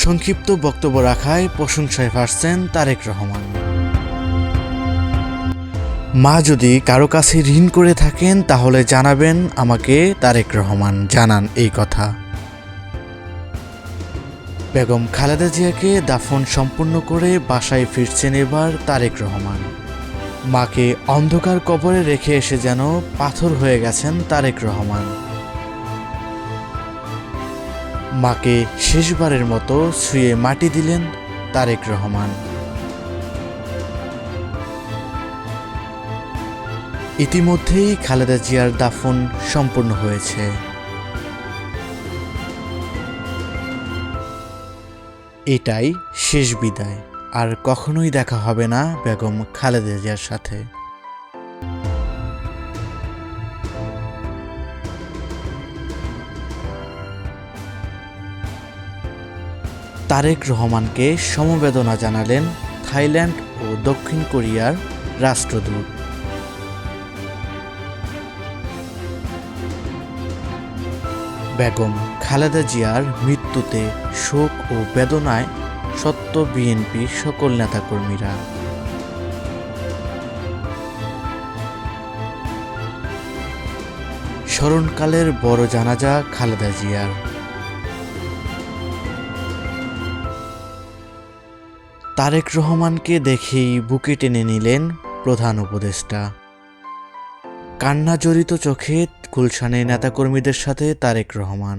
সংক্ষিপ্ত বক্তব্য রাখায় প্রশংসায় ভাসছেন তারেক রহমান। মা যদি কারো কাছে ঋণ করে থাকেন তাহলে জানাবেন আমাকে, তারেক রহমান জানান এই কথা। বেগম খালেদা জিয়াকে দাফন সম্পূর্ণ করে বাসায় ফিরছেন এবার তারেক রহমান। মাকে অন্ধকার কবরে রেখে এসে যেন পাথর হয়ে গেছেন তারেক রহমান। মাকে শেষবারের মতো ছুঁয়ে মাটি দিলেন তারেক রহমান। ইতিমধ্যেই খালেদা জিয়ার দাফন সম্পূর্ণ হয়েছে। এটাই শেষ বিদায়, আর কখনোই দেখা হবে না বেগম খালেদা জিয়ার সাথে। তারেক রহমানকে সমবেদনা জানালেন থাইল্যান্ড ও দক্ষিণ কোরিয়ার রাষ্ট্রদূত। বেগম খালেদা জিয়ার মৃত্যুতে শোক ও বেদনায় সত্ত্ব বিএনপির সকল নেতাকর্মীরা। স্মরণকালের বড় জানাজা খালেদা জিয়ার। তারেক রহমানকে দেখেই বুকে টেনে নিলেন প্রধান উপদেষ্টা। কান্না জড়িত চোখে গুলশানে নেতাকর্মীদের সাথে তারেক রহমান।